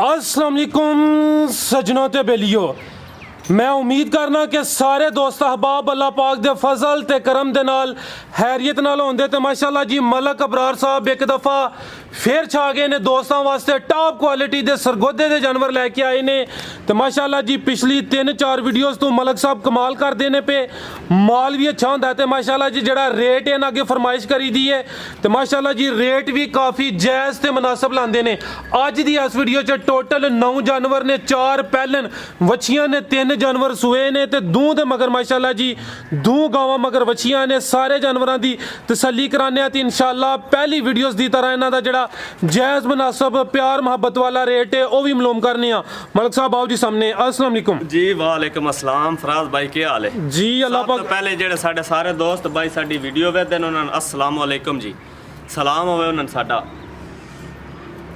अस्सलाम वालेकुम सजनों ते बेलियो, मैं उम्मीद करना कि सारे दोस्त अहबाब अल्लाह पाक दे फजल ते करम दे नाल हैरियत नाल होंदे ते माशाअल्लाह जी मलक अबरार साहब एक दफ़ा फिर छा गए ने दोस्तों वास्ते टॉप क्वालिटी दे सरगोदे दे जानवर लैके आए ने। तो माशाअल्लाह जी पिछली 3-4 वीडियोस तो मलक साहब कमाल कर देने पे माल भी अच्छा होंदा ते माशाअल्लाह जी जड़ा रेट है ना अगे फरमाइश करी दी है तो माशाअल्लाह जी रेट भी काफ़ी जायज़ ते मुनासिब लांदे ने। अज दी इस वीडियो च टोटल 9 जानवर ने, 4 पैलन वछियां ने, 3 जानवर सूए ने ते 2 दे मगर माशाअल्लाह जी 2 गावां मगर वछियां ने। सारे जानवरां दी तसल्ली कराने ते इंशाअल्लाह पहली वीडियोस दी तरह इन्हां दा जड़ा जायज़ मुनासिब प्यार मोहब्बत वाला रेट है वह भी मालूम करने। मलक साहब आओ जी सामने। अस्सलाम वालेकुम जी। वालेकुम अस्सलाम। फराज भाई क्या हाल है जी? अल्लाह पाक पहले जेडे साडे सारे दोस्त भाई साडी वीडियो वेखदे ने उन्हां नूं अस्सलाम वालेकुम जी, सलाम होवे उन्हां नूं साडा।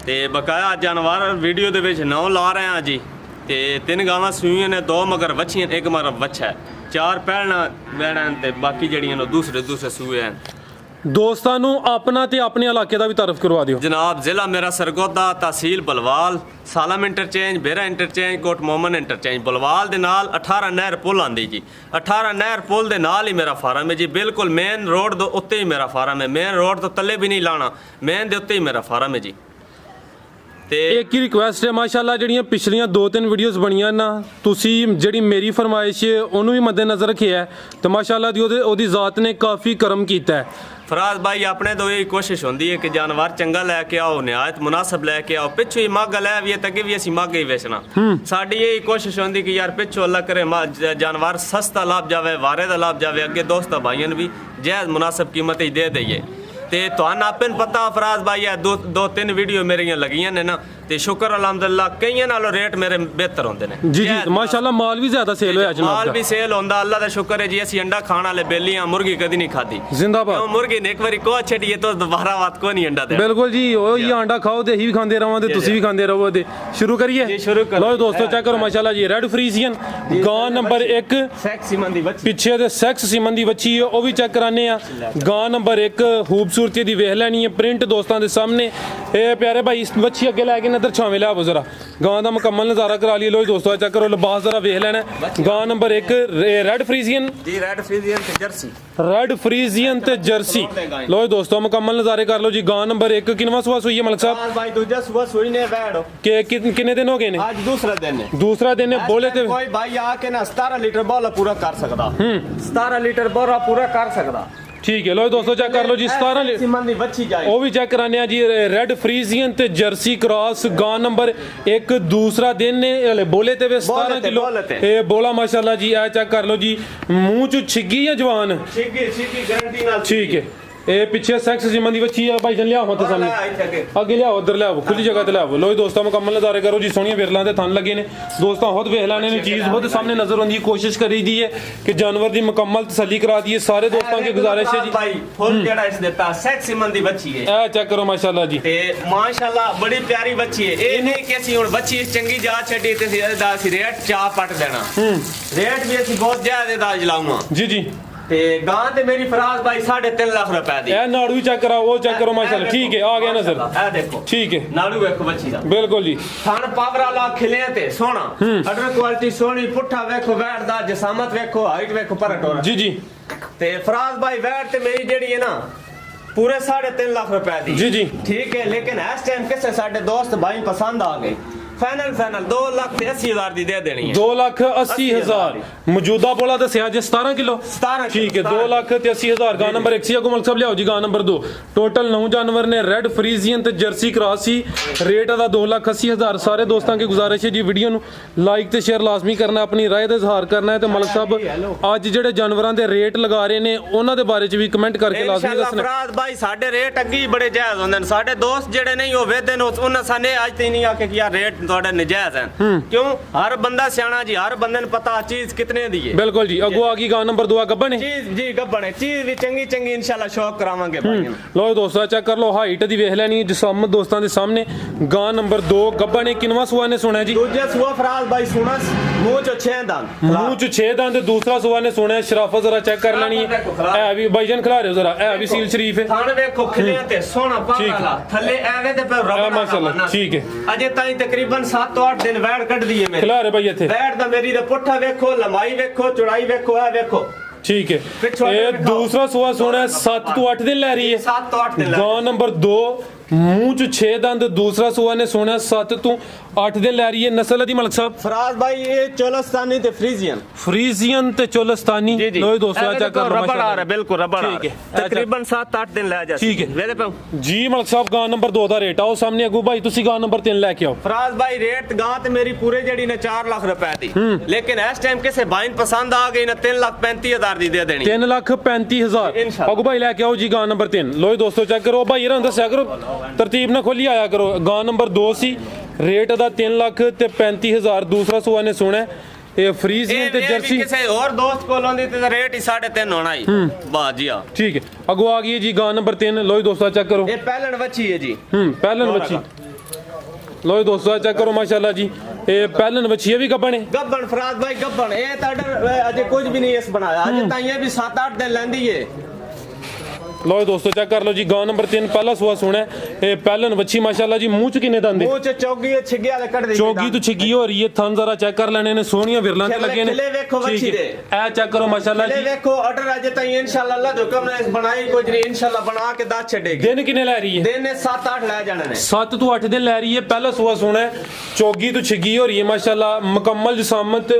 ते बकाया जानवर वीडियो दे विच 9 ला रहे हैं जी। ते 3 गावां सूईयां ने, 2 मगर वछियां, 1 मगर वछा है, 4 पैणा वैणा ते बाकी जड़ियां ने दूसरे सूए हैं। दोस्तां नूं अपना ते अपने इलाके दा भी तारफ करवा दियो। जनाब जिला मेरा सरगोदा, तहसील बलवाल, सालम इंटरचेंज, बेरा इंटरचेंज, कोट मोमन इंटरचेंज। बलवाल दे नाल 18 नहर पुल आंदी जी। 18 नहर पुल दे नाल ही मेरा फार्म है जी, बिल्कुल मेन रोड दे उत्ते ही मेरा फार्म है। मेन रोड तो तले भी नहीं लाना, मेन दे उत्ते ही मेरा फार्म है जी। ते एक ही रिक्वेस्ट है माशाअल्लाह जड़ियां पिछलियां 2-3 वीडियोस बनियां ना तुसी जड़ी मेरी फरमाइश है उन्होंने भी मद्देनजर रखिया है तो माशाअल्लाह दी ओदी ज़ात ने काफ़ी करम कीता है। फराज भाई अपने तो यही कोशिश होती है कि जानवर चंगा लैके आओ, निहायत मुनासिब लैके आओ। पिछू ही मग लै भी तक भी असी मग ही बेचना। साडी यही कोशिश होती कि यार पिछू अल्लाह करे जानवर सस्ता लाभ जावे, वारे दा लाभ जावे, अगे दोस्त भाइयों भी जायज़ मुनासिब कीमत ही दे दईए। ते तुहानू आपन पता फराज भाई है 2-3 वीडियो मेरियां लगियां ने ना ते शुक्र अल्हम्दुलिल्लाह कईयां नालों रेट मेरे बेहतर होंदे ने जी जी माशाअल्लाह। माल भी ज्यादा सेल होया जनाब, माल भी सेल होंदा, अल्लाह दा शुक्र है जी। असी अंडा खाण वाले बेलियां, मुर्गी कदी नहीं खादी जिंदाबाद। मुर्गी ने एक बारी को छड़िए तो दोबारा बात को नहीं अंडा दे। बिल्कुल जी ओ ये अंडा खाओ ते ही भी खांदे रहो ते तुसी भी खांदे रहो ते शुरू करिए जी। शुरू करो। लो दोस्तों चेक करो माशाअल्लाह जी रेड फ्रीजियन गां नंबर 1 सेक्स सीमन दी बच्ची पिछे दे सेक्स सीमन दी बच्ची है वो भी चेक कराने आ। गां नंबर 1 खूबसूरती दी वेख लैनी है, प्रिंट दोस्तों दे सामने। ए प्यारे भाई इस बच्ची अगे लैके नदर छावे लिया जरा गां दा मुकम्मल नज़ारा करा लिए। लो दोस्तों चेक करो लिबास जरा वेख लेना। गां नंबर 1 रेड फ्रीजियन जी, रेड फ्रीजियन ते जर्सी, रेड फ्रीजियन ते जर्सी। लो दोस्तों मुकम्मल नज़ारे कर लो जी। गां नंबर 1 किनवा सुबह सुई है मलक साहब? भाई दूजा सुबह सुई ने बैठो के कितने दिन हो गए ने? आज दूसरा दिन है। दूसरा दिन है। बोले ते कोई भाई आके ना 17 लीटर बोला पूरा कर सकदा। 17 लीटर बोरा पूरा कर सकदा। ठीक है। लो दोस्तों चेक कर लो जी 17 सीमन दी बच्ची जाए वो भी चेक कराने जी। रेड फ्रीजियन ते जर्सी क्रॉस गां नंबर 1 दूसरा दिन ने बोले ते 17 किलो ए बोला माशाल्लाह जी। आ चेक कर लो जी मुंह चो छिगी या जवान छिगी गारंटी नाल। ठीक है। ए पीछे सेक्स सीमन दी बच्ची है भाई जन लिया हो तो सामने अगे लियाओ उधर लियाओ खुली जगह ते लियाओ। लो दोस्तों मुकम्मल नज़ारे करो जी। सोहनिया विरलां दे थन लगे ने दोस्तों, खुद वेख लैने ने चीज़ खुद सामने नजर आंदी है। कोशिश करी दी है कि जानवर दी मुकम्मल तसल्ली करा दी है। सारे दोस्तों की गुजारिश है जी भाई फुल जेड़ा इस देता सेक्स सीमन दी बच्ची है। ए चेक करो माशाल्लाह जी। ते माशाल्लाह बड़ी प्यारी बच्ची है। ए नहीं कि ਅਸੀਂ ਹੁਣ ਬੱਚੀ ਚੰਗੀ ਜਾ ਛੱਡੀ ਤੇ ਦਾ ਸੀ रेट चाह पट देना। रेट भी ਅਸੀਂ बहुत ज्यादा दा जलाऊंगा जी जी। ते गां ते मेरी फराज भाई 3.5 लाख रुपए दी। ए नाड़ू चेक कराओ वो चेक करो माशाल्लाह। ठीक है आ गया नजर। ए देखो ठीक है नाड़ू देखो बच्ची दा बिल्कुल जी। थान पावर वाला खिले ते सोना अडर क्वालिटी सोनी पुट्ठा वेखो वैट दा जसामत वेखो हाइट वेखो परटोरा जी जी। ते फराज भाई वैट ते मेरी जेड़ी है ना पूरे 3.5 लाख रुपए दी। जी जी। ठीक है। लेकिन इस टाइम किसे साडे दोस्त भाई पसंद आ गई फाइनल 2,80,000 दी दे देनी है। 2,80,000 मौजूदा बोला दसिया जे 17 किलो 17 ठीक है। 2,80,000 गां नंबर 1 सी अगो मलक साहब लियाओ जी। गां नंबर 2 टोटल 9 जानवर ने रेड फ्रीजियन ते जर्सी क्रॉस सी रेट दा 2,80,000। सारे दोस्तों की गुजारिश है जी वीडियो नु लाइक ते शेयर लाजमी करना, अपनी राय दा इजहार करना है। ते मलक साहब आज जेडे जानवरां दे रेट लगा रहे ने उन्हां दे बारे च भी कमेंट करके लाजमी दसना। फराज भाई साडे रेट अगे ही बड़े जायज होंदे ने। साडे दोस्त जेडे नहीं हो वेदे ने उन्हां साने आज तक नहीं आके कि यार रेट थोड़ा नजायज है। क्यों? हर बंदा सियाना जी, हर बंदे ने पता चीज कितने दी है। बिल्कुल जी। अगो आ गई गां नंबर 2 गब्बन है चीज जी गब्बन है। चीज भी चंगी चंगी इंशाल्लाह शौक करावांगे भाई। लो दोस्तों चेक कर लो हाइट दी वेख लेनी जिसम दोस्तों के सामने। गां नंबर 2 गब्बन है। किनवा सुआ ने सुना जी? दूजा सुआ फराज भाई सुना मुंह चो 6 दांत, मुंह च 6 दांत। दूसरा सुआ ने सुना शराफत जरा चेक कर लेनी है भी भाईजान खिला रहे हो जरा। ए भी सील शरीफ है। थाने देखो खिले ते सोना पाला थल्ले एवे ते पे रबड़ माशाल्लाह ठीक है। अजे ताई तकरीबन तकरीबन 7 ਤੋਂ 8 ਦਿਨ ਵੈੜ ਕੱਢਦੀ ਹੈ ਮੇਰੀ ਖਿਲਾ ਰਹੇ ਭਾਈ ਇੱਥੇ ਵੈੜ ਦਾ ਮੇਰੀ ਦਾ ਪੁੱਠਾ ਵੇਖੋ ਲੰਬਾਈ ਵੇਖੋ ਚੌੜਾਈ ਵੇਖੋ ਇਹ ਵੇਖੋ ਠੀਕ ਹੈ ਪਿੱਛੋਂ ਇਹ ਦੂਸਰਾ ਸੂਆ ਸੋਣਾ 7 ਤੋਂ 8 ਦਿਨ ਲੈ ਰਹੀ ਹੈ 7 ਤੋਂ 8 ਦਿਨ ਗਾਂ ਨੰਬਰ 2 ਮੂੰਹ ਚ 6 ਦੰਦ ਦੂਸਰਾ ਸੂਆ ਨੇ ਸੋਣਾ 7 ਤੋਂ 8 ਦਿਨ ਲੈ ਰਹੀ ਹੈ ਨਸਲ ਦੀ ਮਲਕ ਸਾਹਿਬ ਫਰਾਜ਼ ਭਾਈ ਇਹ ਚੋਲਸਤਾਨੀ ਤੇ ਫਰੀਜ਼ੀਅਨ ਤੇ ਚੋਲਸਤਾਨੀ ਲੋ ਦੋਸਤੋ ਚੈੱਕ ਕਰ ਲਓ ਰਬੜ ਆ ਰਿਹਾ ਬਿਲਕੁਲ ਰਬੜ ਠੀਕ ਹੈ ਤਕਰੀਬਨ 7-8 ਦਿਨ ਲੈ ਜਾ ਠੀਕ ਹੈ ਵੇਲੇ ਪਾਉ ਜੀ ਮਲਕ ਸਾਹਿਬ ਗਾਂ ਨੰਬਰ 2 ਦਾ ਰੇਟ ਆਓ ਸਾਹਮਣੇ ਅਗੂ ਭਾਈ ਤੁਸੀਂ ਗਾਂ ਨੰਬਰ 3 ਲੈ ਕੇ ਆਓ ਫਰਾਜ਼ ਭਾਈ ਰੇਟ ਗਾਂ ਤੇ ਮੇਰੀ ਪੂਰੇ ਜਿਹੜੀ ਨੇ 4 ਲੱਖ ਰੁਪਏ ਦੀ ਲੇਕਿਨ ਇਸ ਟਾਈਮ ਕਿਸੇ ਭਾਈ ਨੂੰ ਪਸੰਦ ਆ ਗਈ ਨਾ 3,35,000 ਦੀ ਦੇ ਦੇਣੀ 3,35,000 ਅਗੂ ਭਾਈ ਲੈ ਕੇ ਆਓ ਜੀ ਗਾਂ ਨੰਬਰ 3 ਲੋ ਦੋਸਤੋ ਚੈੱਕ ਕਰੋ ਭਾਈ ਇਹਨਾਂ ਨੂੰ ਦੱਸਿਆ ਕਰੋ ਤਰਤੀਬ ਨਾਲ ਖੋਲੀ ਆਇਆ ਕਰੋ ਗਾਂ ਨੰਬਰ 2 ਸੀ ਰੇਟ ਦਾ 3,35,000 ਦੂਸਰਾ ਸੂਆ ਨੇ ਸੋਣਾ ਇਹ ਫਰੀਜ਼ੀਅਨ ਤੇ ਜਰਸੀ ਕਿਸੇ ਹੋਰ ਦੋਸਤ ਕੋਲੋਂ ਦੀ ਤੇ ਰੇਟ ਹੀ 3.5 ਹੋਣਾ ਹੀ ਵਾਹ ਜੀ ਆ ਠੀਕ ਹੈ ਅਗੋ ਆ ਗਈ ਹੈ ਜੀ ਗਾਂ ਨੰਬਰ 3 ਲੋ ਦੋਸਤੋ ਚੈੱਕ ਕਰੋ ਇਹ ਪਹਿਲਣ ਵੱਛੀ ਹੈ ਜੀ ਪਹਿਲਨ ਬੱਚੀ ਲੋ ਦੋਸਤੋ ਚੈੱਕ ਕਰੋ ਮਾਸ਼ਾਅੱਲਾ ਜੀ ਇਹ ਪਹਿਲਨ ਬੱਚੀ ਇਹ ਵੀ ਗੱਬਣ ਹੈ ਗੱਬਣ ਫਰਾਜ਼ ਭਾਈ ਗੱਬਣ ਇਹ ਤਾਂ ਅਜੇ ਕੁਝ ਵੀ ਨਹੀਂ ਇਸ ਬਣਾਇਆ ਅਜੇ ਤਾਂ ਇਹ ਵੀ 7-8 ਦਿਨ ਲੈਂਦੀ ਏ ਲੋ ਦੋਸਤੋ ਚੈੱਕ ਕਰ ਲਓ ਜੀ ਗਾਂ ਨੰਬਰ 3 ਪਹਿਲਾ ਸੂਆ ਸੋਣਾ ਇਹ ਪਹਿਲਨ ਬੱਚੀ ਮਾਸ਼ਾਅੱਲਾ ਜੀ ਮੂੰਹ ਚ ਕਿੰਨੇ ਦੰਦ ਮੂੰਹ ਚ ਚੌਗੀ ਛਿੱਗੇ ਵਾਲੇ ਕੱਢਦੇ ਚੌਗੀ ਤੋਂ ਛਿੱਗੀ ਹੋ ਰਹੀ ਹੈ ਥਣ ਜ਼ਰਾ ਚੈੱਕ ਕਰ ਲੈਣੇ ਨੇ ਸੋਹਣੀਆਂ ਵਿਰਲਾਂ ਤੇ ਲੱਗੇ ਨੇ ਖਿਲੇ ਵੇਖੋ ਵੱਛੀ ਦੇ ਇਹ ਚੈੱਕ ਕਰੋ ਮਾਸ਼ਾਅੱਲਾ ਖਿਲੇ ਜੀ ਵੇਖੋ ਆਰਡਰ ਅਜੇ ਤਾਂ ਇਨਸ਼ਾਅੱਲਾ ਅੱਲਾਹ ਜੋ ਹੁਕਮ ਨੇ ਬਣਾਈ ਕੁਝ ਨਹੀਂ ਇਨਸ਼ਾਅੱਲਾ ਬਣਾ ਕੇ ਦੱਸ ਛੱਡੇਗੀ ਦਿਨ ਕਿੰਨੇ ਲੈ ਰਹੀ ਹੈ ਦਿਨ ਨੇ 7-8 ਲੈ ਜਾਣੇ ਨੇ 7 ਤੋਂ 8 ਦਿਨ ਲੈ ਰਹੀ ਹੈ ਪਹਿਲਾ ਸੂਆ ਸੋਣਾ ਹੈ ਚੌਗੀ ਤੋਂ ਛਿੱਗੀ ਹੋ ਰਹੀ ਹੈ ਮਾਸ਼ਾਅੱਲਾ ਮੁਕੰਮਲ ਜਸਾਮਤ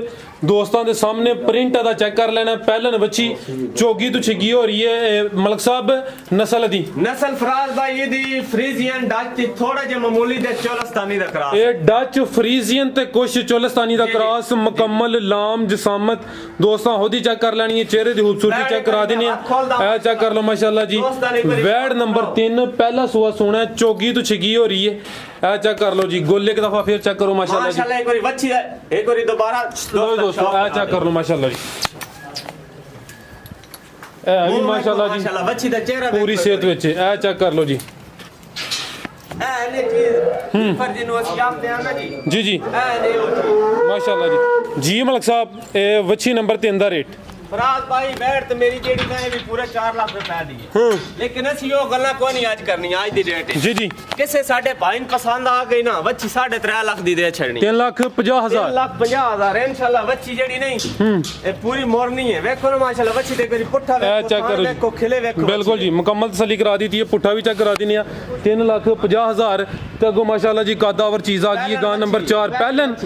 ਦੋਸਤਾਂ ਦੇ ਸਾਹਮਣੇ ਪ੍ਰਿੰਟ ਦਾ ਚੈੱਕ ਕਰ ਲੈਣਾ ਪਹਿਲਨ ਬੱਚੀ ਚੌਗੀ ਤੋਂ ਛਿੱਗੀ ਹੋ ਰਹੀ ਹੈ ਮਲਕ ਸਾਹਿਬ ਨਸਲ ਦੀ ਨਸਲ ਫਰਾਜ਼ ਭਾਈ ਇਹਦੀ ਫਰੀਜ਼ੀਅਨ ਡੱਚ ਤੇ ਥੋੜਾ ਜਿਹਾ ਮਾਮੂਲੀ ਤੇ ਚੋਲਸਤਾਨੀ ਦਾ ਕਰਾਸ ਇਹ ਡੱਚ ਫਰੀਜ਼ੀਅਨ ਤੇ ਕੁਛ ਚੋਲਸਤਾਨੀ ਦਾ ਕਰਾਸ ਮੁਕੰਮਲ ਲਾਮ ਜਸਾਮਤ ਦੋਸਤਾਂ ਹੋਦੀ ਚੈੱਕ ਕਰ ਲੈਣੀ ਹੈ ਚਿਹਰੇ ਦੀ ਖੂਬਸੂਰਤੀ ਚੈੱਕ ਕਰਾ ਦੇਣੀ ਹੈ ਇਹ ਚੈੱਕ ਕਰ ਲਓ ਮਾਸ਼ਾਅੱਲਾ ਜੀ ਵੈੜ ਨੰਬਰ 3 ਪਹਿਲਾ ਸੂਆ ਸੋਣਾ ਚੌਗੀ ਤੋਂ ਛਿੱਗੀ ਹੋ ਰਹੀ ਹੈ ਇਹ ਚੈੱਕ ਕਰ ਲਓ ਜੀ ਗੋਲੇ ਇੱਕ ਦਫਾ ਫੇਰ ਚੈੱਕ ਕਰੋ ਮਾਸ਼ਾਅੱਲਾ ਜੀ ਮਾਸ਼ਾਅੱਲਾ ਇੱਕ ਵਾਰੀ ਵੱਛੀ ਹੈ ਇੱਕ ਵਾਰੀ ਦੁਬਾਰਾ ਦੋਸਤੋ ਇਹ ਚੈੱਕ ਕਰ ਲਓ ਮਾਸ਼ਾਅੱਲਾ ਜੀ ਇਹ ਵੀ ਮਾਸ਼ਾਅੱਲਾ ਜੀ ਮਾਸ਼ਾਅੱਲਾ ਵੱਛੀ ਦਾ ਚਿਹਰਾ ਪੂਰੀ ਸਿਹਤ ਵਿੱਚ ਇਹ ਚੈੱਕ ਕਰ ਲਓ ਜੀ ਇਹ ਨੇ ਚੀਜ਼ ਫਰਜ਼ੀ ਨੂੰ ਅਸੀਂ ਆਪ ਤੇ ਆਣਾ ਜੀ ਜੀ ਜੀ ਇਹ ਨੇ ਉਹ ਚੀਜ਼ ਮਾਸ਼ਾਅੱਲਾ ਜੀ ਮਲਕ ਸਾਹਿਬ ਇਹ ਵੱਛੀ ਨੰਬਰ 3 ਦਾ ਰੇਟ ਫਰਾਜ਼ ਭਾਈ ਬੈਠ ਤੇ ਮੇਰੀ ਜਿਹੜੀ ਨਾ ਇਹ ਵੀ ਪੂਰੇ 4 ਲੱਖ ਰੁਪਏ ਦੀ ਹੈ ਲੇਕਿਨ ਅਸੀਂ ਉਹ ਗੱਲਾਂ ਕੋਈ ਨਹੀਂ ਅੱਜ ਕਰਨੀ ਅੱਜ ਦੀ ਡੇਟ ਜੀ ਜੀ ਕਿਸੇ ਸਾਡੇ ਭਾਈ ਨੂੰ ਪਸੰਦ ਆ ਗਈ ਨਾ ਵੱਛੀ 3.5 ਲੱਖ ਦੀ ਦੇ ਛੜਨੀ 3,50,000 3,50,000 ਇਨਸ਼ਾਅੱਲਾ ਵੱਛੀ ਜਿਹੜੀ ਨਹੀਂ ਇਹ ਪੂਰੀ ਮੋਰਨੀ ਹੈ ਵੇਖੋ ਨਾ ਮਾਸ਼ਾਅੱਲਾ ਵੱਛੀ ਤੇ ਕੋਈ ਪੁੱਠਾ ਵੇਖੋ ਚੈੱਕ ਕਰੋ ਵੇਖੋ ਖਿਲੇ ਵੇਖੋ ਬਿਲਕੁਲ ਜੀ ਮੁਕੰਮਲ ਤਸੱਲੀ ਕਰਾ ਦਿੱਤੀ ਹੈ ਪੁੱਠਾ ਵੀ ਚੈੱਕ ਕਰਾ ਦਿੰਨੇ ਆ 3,50,000 ਤੇ ਅੱਗੋਂ ਮਾਸ਼ਾਅੱਲਾ ਜੀ ਕਾਦਾਵਰ ਚੀਜ਼ ਆ ਗਈ ਹੈ ਗਾਂ ਨੰਬਰ 4 ਪਹਿਲਨ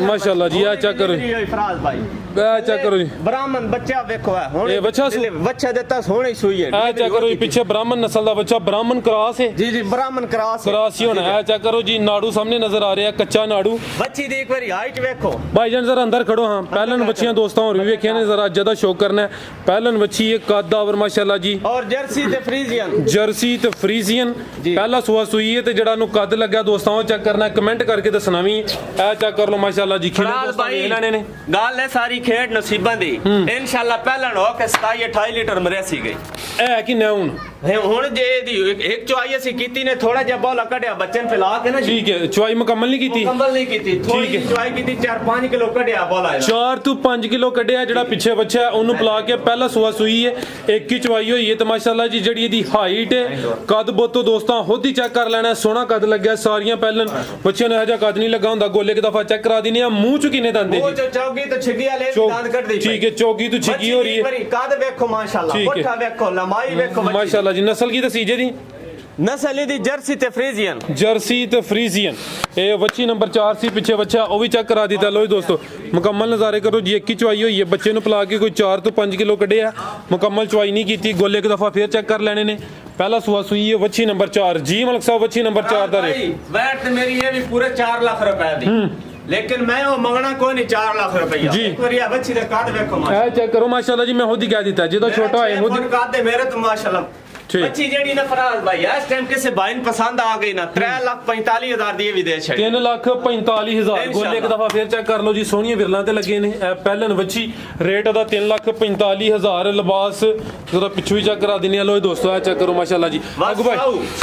ਮਾਸ਼ਾਅੱਲਾ ਜੀ ਇਹ ਚੈੱਕ ਕਰੋ ਜੀ ਫਰਾਜ਼ ਭਾਈ ਇਹ ਚੈੱਕ ਕਰੋ ਜੀ ਬ੍ਰਾਹਮਣ ਬੱਚਾ ਵੇਖੋ ਹੁਣ ਇਹ ਬੱਚਾ ਦਿੱਤਾ ਸੋਹਣੀ ਸੂਈ ਹੈ ਇਹ ਚੈੱਕ ਕਰੋ ਜੀ ਪਿੱਛੇ ਬ੍ਰਾਹਮਣ ਨਸਲ ਦਾ ਬੱਚਾ ਬ੍ਰਾਹਮਣ ਕਰਾਸ ਹੈ ਜੀ ਜੀ ਬ੍ਰਾਹਮਣ ਕਰਾਸ ਕਰਾਸ ਹੀ ਹੋਣਾ ਇਹ ਚੈੱਕ ਕਰੋ ਜੀ ਨਾੜੂ ਸਾਹਮਣੇ ਨਜ਼ਰ ਆ ਰਿਹਾ ਕੱਚਾ ਨਾੜੂ ਬੱਚੀ ਦੀ ਇੱਕ ਵਾਰੀ ਹਾਈਟ ਵੇਖੋ ਭਾਈਜਾਨ ਜ਼ਰਾ ਅੰਦਰ ਖੜੋ ਹਾਂ ਪਹਿਲਨ ਬੱਚੀਆਂ ਦੋਸਤਾਂ ਹੋਰ ਵੀ ਵੇਖਿਆ ਨੇ ਜ਼ਰਾ ਜਿਆਦਾ ਸ਼ੌਕ ਕਰਨਾ ਹੈ ਪਹਿਲਨ ਬੱਚੀ ਇਹ ਕਾਦਾਵਰ ਮਾਸ਼ਾਅੱਲਾ ਜੀ ਔਰ ਜਰਸੀ ਤੇ ਫਰੀਜ਼ੀਅਨ ਜਰਸੀ ਤੇ ਫਰੀਜ਼ੀਅਨ ਪਹਿਲਾ ਸੂਆ ਸੂਈ ਹੈ ਤੇ ਜਿਹੜਾ ਨੂੰ ਕੱਦ ਲੱਗਾ ਦੋਸਤਾਂ ਉਹ ਚੈੱਕ ਕਰਨਾ ਕਮੈਂਟ ਕਰਕੇ ਦੱਸਣਾ ਵੀ ਇਹ ਚੈੱਕ ਕਰ ਲਓ ਮਾਸ਼ਾਅੱਲਾ ਜੀ ਖਿਲੇ ਦੋਸਤਾਂ ਨੇ ਲੈਣੇ ਨੇ ਗੱਲ ਹੈ ਸਾਰੀ ਖੇਡ ਨਸੀਬਾਂ ਦੀ ਇਨਸ਼ਾਅੱਲਾ ਪਹਿਲਾਂ ਹੋ ਕੇ 27-28 ਲੀਟਰ ਮਰਿਆ ਸੀ ਗਈ ਇਹ ਕਿ ਨਾ ਹੁਣ ਜੇ ਇਹਦੀ ਇੱਕ ਚੁਆਈ ਅਸੀਂ ਕੀਤੀ ਨੇ ਥੋੜਾ ਜਿਹਾ ਬੋਲਾ ਕੱਢਿਆ ਬੱਚਨ ਪਿਲਾ ਕੇ ਨਾ ਠੀਕ ਹੈ ਚੁਆਈ ਮੁਕੰਮਲ ਨਹੀਂ ਕੀਤੀ ਮੁਕੰਮਲ ਨਹੀਂ ਕੀਤੀ ਥੋੜੀ ਜਿਹੀ ਚੁਆਈ ਕੀਤੀ 4-5 ਕਿਲੋ ਕੱਢਿਆ ਬੋਲਾ 4 ਤੋਂ 5 ਕਿਲੋ ਕੱਢਿਆ ਜਿਹੜਾ ਪਿੱਛੇ ਬੱਚਾ ਉਹਨੂੰ ਪਿਲਾ ਕੇ ਪਹਿਲਾ ਸੂਆ ਸੂਈ ਹੈ ਇੱਕ ਹੀ ਚੁਆਈ ਹੋਈ ਹੈ ਤੇ ਮਾਸ਼ਾਅੱਲਾ ਜੀ ਜਿਹੜੀ ਇਹਦੀ ਹਾਈਟ ਹੈ ਕੱਦ ਬੋਤੋ ਦੋਸਤਾਂ ਖੁਦ ਹੀ ਚੈੱਕ ਕਰ ਲੈਣਾ ਸੋਹਣਾ ਕੱਦ ਲੱਗਿਆ ਸਾਰੀਆਂ ਪਹਿਲਨ ਬੱਚਿਆਂ ਨੂੰ ਇਹੋ ਜਿਹਾ ਕੱਦ ਨਹੀਂ ਲੱਗਾ ਹੁੰਦਾ ਗੋਲੇ ਇੱਕ ਦਫਾ ਚੈੱਕ ਕਰਾ ਦਿੰਨੇ ਆ ਮੂੰਹ ਚ ਕਿੰਨੇ ਦੰਦ ਮੂੰਹ ਚ ਚੌਗੀ ਤੇ ਛਿੱਗੀ ਵਾਲੇ ਦੰਦ ਕੱਢਦੀ ਠੀਕ ਹੈ ਚੌਗੀ ਤੋਂ ਛਿੱਗੀ ਹੋ ਰਹੀ ਹੈ ਕੱਦ ਵੇਖੋ ਮਾਸ਼ਾਅੱਲਾ ਪੁੱਠਾ ਵੇਖੋ ਲੰਬਾਈ ਵੇਖੋ ਮਾਸ਼ਾਅੱਲਾ ਜੀ ਨਸਲ ਕੀ ਦਸੀ ਜੇ ਦੀ ਨਸਲ ਦੀ ਜਰਸੀ ਤੇ ਫਰੀਜ਼ੀਅਨ ਜਰਸੀ ਤੇ ਫਰੀਜ਼ੀਅਨ ਇਹ ਬੱਚੀ ਨੰਬਰ 4 ਸੀ ਪਿੱਛੇ ਬੱਚਾ ਉਹ ਵੀ ਚੈੱਕ ਕਰਾ ਦਿੱਤਾ ਲੋ ਦੋਸਤੋ ਮੁਕੰਮਲ ਨਜ਼ਾਰੇ ਕਰੋ ਜੀ ਇੱਕ ਹੀ ਚੁਆਈ ਹੋਈ ਹੈ ਬੱਚੇ ਨੂੰ ਪਿਲਾ ਕੇ ਕੋਈ 4 ਤੋਂ 5 ਕਿਲੋ ਕੱਢਿਆ ਮੁਕੰਮਲ ਚੁਆਈ ਨਹੀਂ ਕੀਤੀ ਗੋਲੇ ਇੱਕ ਦਫਾ ਫੇਰ ਚੈੱਕ ਕਰ ਲੈਣੇ ਨੇ ਪਹਿਲਾ ਸੂਆ ਸੂਈ ਹੈ ਬੱਚੀ ਨੰਬਰ 4 ਜੀ ਮਲਕ ਸਾਹਿਬ ਬੱਚੀ ਨੰਬਰ 4 ਦਾ ਰੇਟ ਵੈਟ ਤੇ ਮੇਰੀ ਇਹ ਵੀ ਪੂਰੇ 4 ਲੱਖ ਰੁਪਏ ਦੀ लेकिन मैं वो मंगना कोई नहीं 4 लाख रुपया जी एक बार ये बच्ची का कार्ड देखो माशाल्लाह ए चेक करो माशाल्लाह जी मैं खुद ही कह देता जो छोटा है खुद कार्ड दे मेरे तो माशाल्लाह बच्ची जेडी ना फराज भाई इस टाइम किसे भाई ने पसंद आ गई ना 3,45,000 दी भी दे छड़ी 3,45,000 गोले एक दफा फिर चेक कर लो जी सोहणियां विरलां ते लगे ने पहलन बच्ची रेट दा 3,45,000 लिबास जरा पिछू ही चेक करा दिने लो दोस्तों आ चेक करो माशाल्लाह जी अगू भाई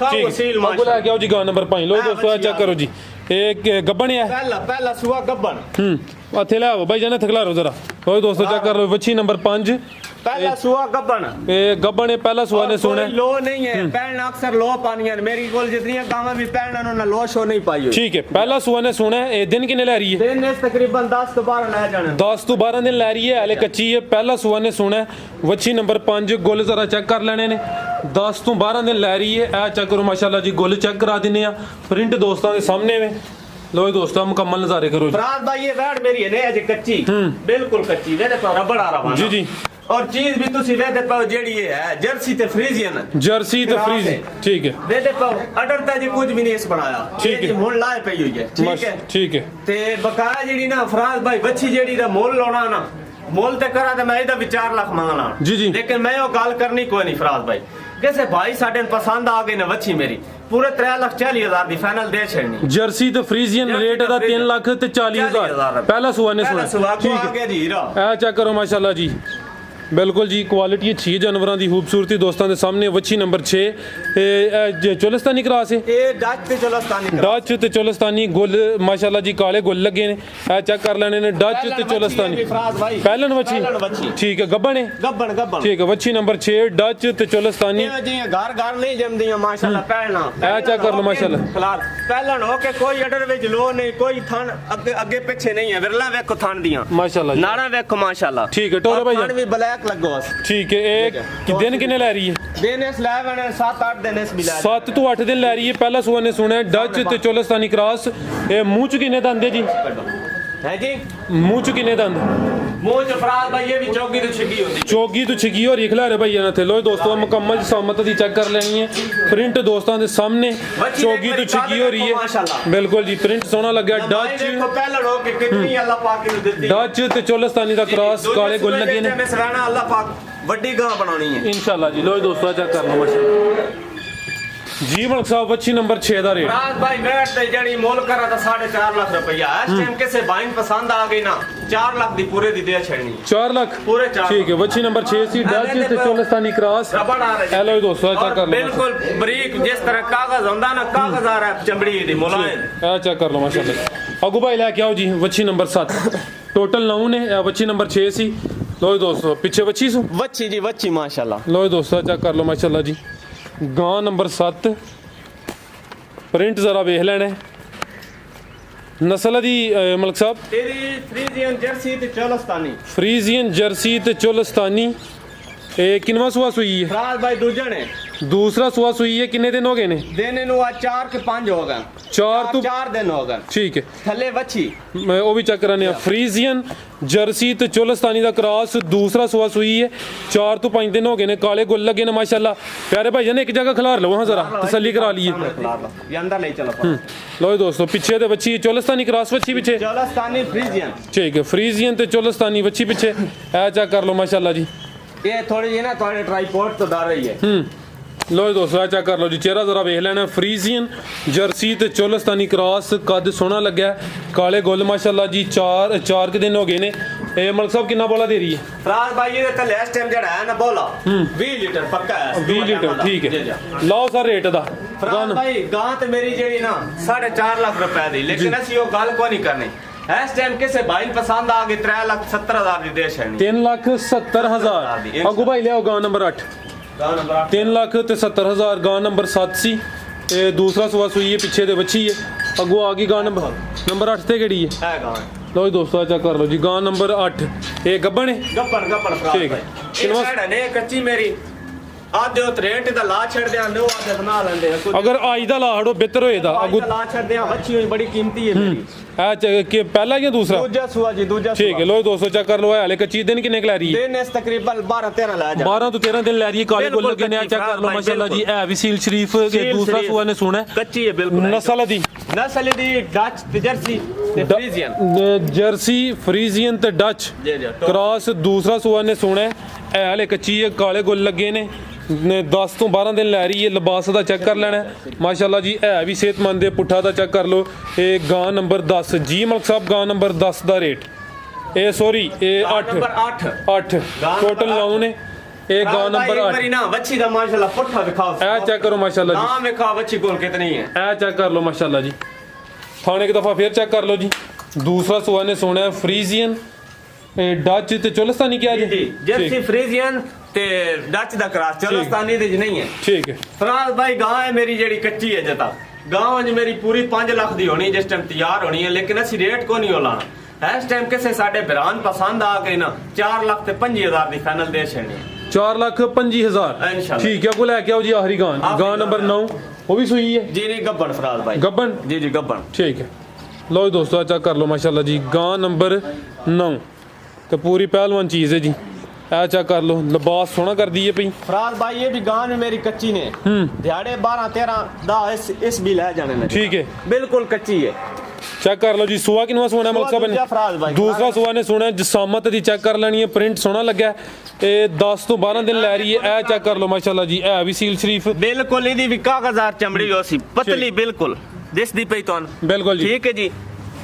ठीक अगू ले आओ जी गां नंबर 5 लो दोस्तों आ चेक करो जी एक गब्बन है पहला सुआ गब्बन हथे ले आओ भाई जाने थकला रो जरा लो दोस्तों चेक कर लो बच्ची नंबर 5 पहला सुआ गब्बन ਇਹ ਗੱਬਣ ਇਹ ਪਹਿਲਾ ਸੂਆ ਨੇ ਸੁਣਾ लो नहीं है पहन अक्सर लो पानी है मेरी कोल जितनी गांव भी पहन उन्होंने लो शो नहीं पाई हुई ਠੀਕ ਹੈ ਪਹਿਲਾ ਸੂਆ ਨੇ ਸੁਣਾ ਇਹ ਦਿਨ ਕਿੰਨੇ ਲੈ ਰਹੀ ਹੈ दिन ने तकरीबन 10 ਤੋਂ 12 ਲੈ ਜਾਣੇ 10 ਤੋਂ 12 ਦਿਨ ਲੈ ਰਹੀ ਹੈ ਹਲੇ ਕੱਚੀ ਹੈ ਪਹਿਲਾ ਸੂਆ ਨੇ ਸੁਣਾ ਵੱਛੀ ਨੰਬਰ 5 ਗੁੱਲ ਜ਼ਰਾ ਚੈੱਕ ਕਰ ਲੈਣੇ ਨੇ 10 ਤੋਂ 12 ਦਿਨ ਲੈ ਰਹੀ ਹੈ ਇਹ ਚੈੱਕ ਕਰੋ ਮਾਸ਼ਾਅੱਲਾ ਜੀ ਗੁੱਲ ਚੈੱਕ ਕਰਾ ਦਿੰਨੇ ਆ ਪ੍ਰਿੰਟ ਦੋਸਤਾਂ ਦੇ ਸਾਹਮਣੇ ਵੇ लो दोस्तों मुकम्मल नजारे करो फराज भाई ये वैट मेरी है नहीं अजे कच्ची बिल्कुल कच्ची वेदे पर रबड़ आ रहा जी जी और चीज भी तुसी वेदे पर जेडी है जर्सी ते फ्रीजियन जर्सी ते फ्रीज ठीक है वेदे पर अडरता जी कुछ भी नहीं इस बनाया ठीक है मुल लाए पई हुई है ठीक है ते बकाया जेडी ना फराज भाई बच्ची जेडी दा मोल लाना ना मोल ते करा ते मैं इदा भी 4 लाख मांगना जी जी लेकिन मैं वो गल करनी कोई नहीं फराज भाई कैसे भाई साडे पसंद आ गई ना बच्ची मेरी पूरे 3,40,000 दी फाइनल दे छड़नी जर्सी ते फ्रीजियन रेट दा 3,40,000 पहला सुआ ने पहला सुआ को आगे जी हीरा ए चेक करो माशाल्लाह जी बिल्कुल जी क्वालिटी अच्छी है जानवरों की खूबसूरती दोस्तों के सामने वच्छी नंबर 6 चोलिस्तानी क्रॉस है ये डच ते चोलिस्तानी डच ते चोलिस्तानी गुल माशाल्लाह जी काले गुल लगे ने ए चेक कर लेने ने डच ते चोलिस्तानी पहलन वच्छी ठीक है गब्बन है गब्बन ठीक है वच्छी नंबर 6 डच ते चोलिस्तानी जी घर घर नहीं जमदी माशाल्लाह पहलना ए चेक कर लो माशाल्लाह फिलहाल पहलन हो के कोई अडर विच लो नहीं कोई थन आगे पीछे नहीं है विरला वेखो थन दियां माशाल्लाह नाड़ा वेखो माशाल्लाह ठीक है टोरे भाई भी ब्लैक लगो ठीक है एक दिन किने ले रही है दिन इस ले बने 7-8 दिन इस मिला 7 ਤੋਂ 8 दिन ले रही है पहला सुआ ने सुना डच ते चोलिस्तानी क्रॉस ये मुंह च किने दंद है जी है जी मुंह च किने दंद मुंह च फराज भाई ये भी चौगी तो छिगी होती चौगी तो छिगी और इखला रे भैया ना थे लो दोस्तों मुकम्मल सहमत दी चेक कर लेनी है प्रिंट दोस्तों के सामने चौगी तो छिगी हो रही है बिल्कुल जी प्रिंट सोना लगा डच देखो पहले रो के कितनी अल्लाह पाक ने दी डच ते चोलिस्तानी दा क्रॉस काले गुल लगे ने में सराना अल्लाह पाक ਵੱਡੀ ਗਾਂ ਬਣਾਉਣੀ ਹੈ इंशाल्लाह जी लो दोस्तों चेक कर लो माशाल्लाह जी मलक साहब वच्छी नंबर 6 ਦਾ ਰੇਟ राज भाई बैठ ते जड़ी मोल करा था 4.5 लाख रुपया इस टाइम कैसे बाइन पसंद आ गई ना 4 लाख दी पूरे दी दे छड़नी 4 लाख पूरे 4 ठीक है वच्छी नंबर 6 सी डच ते चोलिस्तानी क्रॉस रबड़ आ रही हेलो दोस्तों चेक कर लो बिल्कुल बरीक जिस तरह कागज होंदा ना कागज आ रहा है चमड़ी दी मुलायम आ चेक कर लो माशाल्लाह अगू भाई लेके आओ जी वच्छी नंबर 7 टोटल 9 ने वच्छी नंबर 6 सी लो दोस्तों पीछे वच्छी सु वच्छी जी वच्छी माशाल्लाह लो दोस्तों चेक कर लो माशाल्लाह जी गां नंबर 7 प्रिंट जरा वेख लेने नस्ल दी मलक साहब तेरी फ्रीजियन जर्सी ते चोलिस्तानी फ्रीजियन जर्सी ते चोलिस्तानी किनवा सुआ सुई है फराज भाई दूजा ने दूसरा सुआ सुई है किन्ने दिन हो गए ने दिन नु आज 4 के 5 हो गए 4 दिन हो गए ठीक है थल्ले वच्छी मैं वो भी चेक कराने फ्रीजियन जर्सी ते चोलिस्तानी दा क्रॉस दूसरा सुआ सुई है 4 तो 5 दिन हो गए ने काले गुल लगे ने माशाल्लाह प्यारे भाई ने एक जगह खिलार लो वहां जरा तसल्ली करा लिए ये अंदर ले चलो लो दोस्तों पीछे ते बच्ची चोलिस्तानी क्रॉस बच्ची पीछे चोलिस्तानी फ्रीजियन ठीक है फ्रीजियन ते चोलिस्तानी बच्ची पीछे ए चेक कर लो माशाल्लाह जी ये थोड़ी जी ना थोड़े ट्राइपॉड तो डर रही है लो दोस्तों चेक कर लो जी चेहरा जरा वेख लेना फ्रीजियन जर्सी ते चोलिस्तानी क्रॉस कद सोना लग्या काले गुल माशाल्लाह जी 4 के दिन हो गए ने ए मलक साहब कितना बोला दे रही है फराज भाई ये तो लास्ट टाइम जड़ा है ना बोला 20 लीटर पक्का है 20 लीटर ठीक है लो सर रेट दा फराज भाई गां ते मेरी जेड़ी ना 4.5 लाख रुपए दी लेकिन असि वो गल को नहीं करनी इस टाइम किसे भाई पसंद आ गई 3,70,000 दी दे छनी 3,70,000 अगू भाई ले आओ गां नंबर 8 3,70,000 गां नंबर 7 सी दूसरा सुआ सुई है पीछे दे बच्ची है अगू आ गई गां नंबर 8 ते केड़ी है गां लो दोस्तों चेक कर लो जी गां नंबर 8 ये गब्बन है गब्बन ठीक है किनवा ने कच्ची मेरी आधे रेट दा ला छड़ दे आंदे आधे बना लेंदे अगर आज दा ला हड़ो बेहतर होएदा अगू ला छड़ दे बच्ची होई बड़ी कीमती है मेरी के पहला या दूसरा दूसरा सुआ जी दूसरा ठीक है लो दोस्तों चेक कर लो हाले कच्ची दिन किन्ने ला रही है दिन इस तकरीबन 12-13 ला जा 12 तो 13 दिन ले रही है काले गुल लगे ने चेक कर लो माशाल्लाह जी है भी सील शरीफ के दूसरा सुआ ने सुना कच्ची है बिल्कुल नस्ल दी डच ते जर्सी ते फ्रीजियन जर्सी फ्रीजियन ते डच क्रॉस दूसरा सुआ ने सुना है हाले कच्ची है काले गुल लगे ने 10 ਤੋਂ 12 दिन लै रही है लिबास का चेक कर लेना माशाल्लाह जी है भी सेहतमंद है पुट्ठा का चेक कर लो ये गां नंबर 10 जी मलक साहब गां नंबर 10 का रेट ये सॉरी ये 8 टोटल 9 ने ये गां नंबर 8 ना बच्ची दा माशाल्लाह पुट्ठा दिखाओ ए चेक करो माशाल्लाह जी नाम दिखाओ बच्ची कोल कितनी है ए चेक कर लो माशाल्लाह जी थाने की दफा फिर चेक कर लो जी दूसरा सुआ ने सोना है फ्रीजियन ਇਹ ਡੱਚ ਤੇ ਚੋਲਿਸਤਾਨੀ ਕਿਹਾ ਜੀ ਜਰਸੀ ਫਰੀਜ਼ੀਅਨ ਤੇ ਡੱਚ ਦਾ ਕਰਾਸ ਚੋਲਿਸਤਾਨੀ ਦੇ ਨਹੀਂ ਹੈ ਠੀਕ ਹੈ ਫਰਾਜ਼ ਭਾਈ ਗਾਂ ਹੈ ਮੇਰੀ ਜਿਹੜੀ ਕੱਚੀ ਹੈ ਜਤਾ ਗਾਂ ਅੱਜ ਮੇਰੀ ਪੂਰੀ 5 ਲੱਖ ਦੀ ਹੋਣੀ ਜਿਸ ਟਾਈਮ ਤਿਆਰ ਹੋਣੀ ਹੈ ਲੇਕਿਨ ਅਸੀਂ ਰੇਟ ਕੋ ਨਹੀਂ ਲਾਣਾ ਇਸ ਟਾਈਮ ਕਿਸੇ ਸਾਡੇ ਬਰਾਨ ਪਸੰਦ ਆ ਗਈ ਨਾ 4 ਲੱਖ ਤੇ 50,000 ਦੀ ਫਾਈਨਲ ਦੇ ਛੜਨੀ 4,25,000 इंशाल्लाह। ठीक है, को लेके आओ जी आखिरी गान गान नंबर 9 वो भी सुई है जी नहीं गब्बन फराज भाई गब्बन जी जी गब्बन ठीक है। लो जी दोस्तों चेक कर लो माशाल्लाह जी गान नंबर 9 तो पूरी पहलवान चीज़ है जी ऐ चेक कर लो लिबास सोना कर दी है पई फराज भाई ये भी गान में मेरी कच्ची ने दिहाड़े 12-13 दा इस भी ले जाने में ठीक है बिल्कुल कच्ची है चेक कर लो जी सुआ किनवा सोना मलक साहब दूजा फराज भाई। ने दूसरा सुआ ने सोना जसामत दी चेक कर लेनी है प्रिंट सोना लगा है 10 तो 12 दिन लै रही है ए चेक कर लो माशाल्लाह जी ए भी सील शरीफ बिल्कुल इदी भी कागज़ार चमड़ी होसी पतली बिल्कुल दिस दी पई तोन बिल्कुल जी ठीक है जी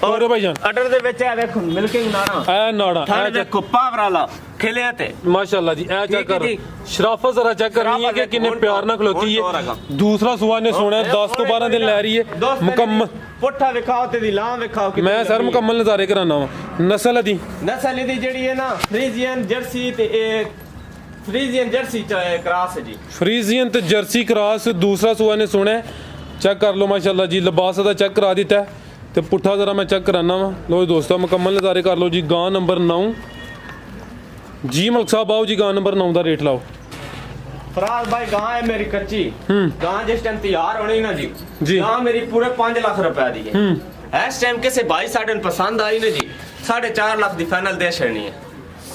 और भाईजान अडर दे विच है देखो मिल्किंग नारा ए नाड़ा थाने देखो पावर वाला खिले थे माशाल्लाह जी ए चेक ठीक है कर जी। शराफत जरा चेक करनी है कि किन्ने प्यार ना खलोती है दूसरा सुआ ने सोना है 10 तो 12 दिन लै रही है मुकम्मल पुट्ठा विखाओ ते दी लाम विखाओ कि मैं सर मुकम्मल नज़ारे कराना वा नस्ल दी नस्ल दी जेड़ी है ना फ्रीजियन जर्सी ते फ्रीजियन जर्सी क्रॉस है जी फ्रीजियन ते जर्सी क्रॉस दूसरा सुआ ने सोना है चेक कर लो माशाल्लाह जी लिबास दा चेक करा दिता है ते पुट्ठा जरा मैं चेक कराना वा लो जी दोस्तों मुकम्मल नज़ारे कर लो जी गां नंबर 9 जी मलक साहब आओ जी गां नंबर 9 दा रेट लाओ फराज भाई गां है मेरी कच्ची गां जिस टाइम तैयार होनी ना जी जी। गां मेरी पूरे 5 लाख रुपए दी है इस टाइम किसे भाई साडे पसंद आई ना जी 4.5 लाख दी फाइनल दे छड़नी है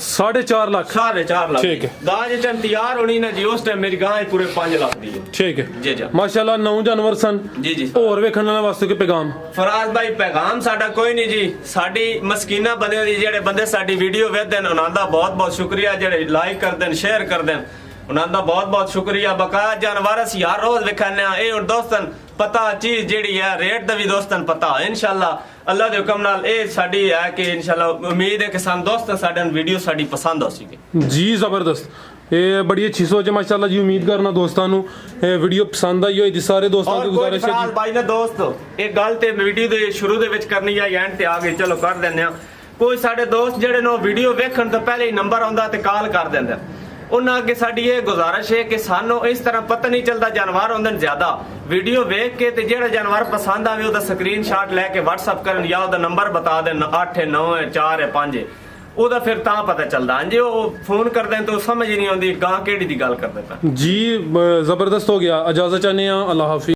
4.5 लाख 4.5 लाख ठीक है। गां जिस टाइम तैयार होनी ना जी उस टाइम मेरी गां पूरे 5 लाख दी है ठीक है जी जी माशाल्लाह 9 जानवर सन जी जी और वेखण वाले वास्ते के पैगाम फराज भाई पैगाम साडा कोई नहीं जी साडी मस्कीना बंदे दी जेड़े बंदे साडी वीडियो वेखदे ने उनां दा बहुत बहुत शुक्रिया जेड़े लाइक कर देन शेयर कर देन उनां दा बहुत बहुत शुक्रिया बकाया जानवर असी हर रोज विखाने ए हुन दोस्तन पता चीज जेड़ी है रेट दा भी दोस्तन पता इंशाल्लाह अल्लाह दे हुक्म नाल ए साडी है कि इंशाल्लाह उम्मीद है कि सान दोस्त साडे वीडियो साडी पसंद हो सके जी जबरदस्त ये बड़ी अच्छी सोच है माशाल्लाह जी उम्मीद करना दोस्तों ये वीडियो पसंद आई होगी सारे दोस्तों और की कोई गुजारिश है फराज जी भाई ने दोस्त एक गल ते वीडियो दे शुरू दे विच करनी है एंड ते आ गई चलो कर देने आ कोई साडे दोस्त जेड़े नो वीडियो वेखण तो पहले ही नंबर आंदा ते कॉल कर देंदे उन्हां अगे साडी ये गुजारिश है कि सानू इस तरह पता नहीं चलता जानवर होंदे ने ज्यादा वीडियो वेख के ते जेड़ा जानवर पसंद आवे ओदा स्क्रीनशॉट लेके व्हाट्सएप करन या ओदा नंबर बता देन 8 है 9 है 4 है 5 है ओदा फिर तां पता चलदा हां जी ओ फोन कर दें तो समझ नहीं आंदी गां केड़ी दी गल करदे पे जी जबरदस्त हो गया इजाजत चाहने अल्लाह हाफिज।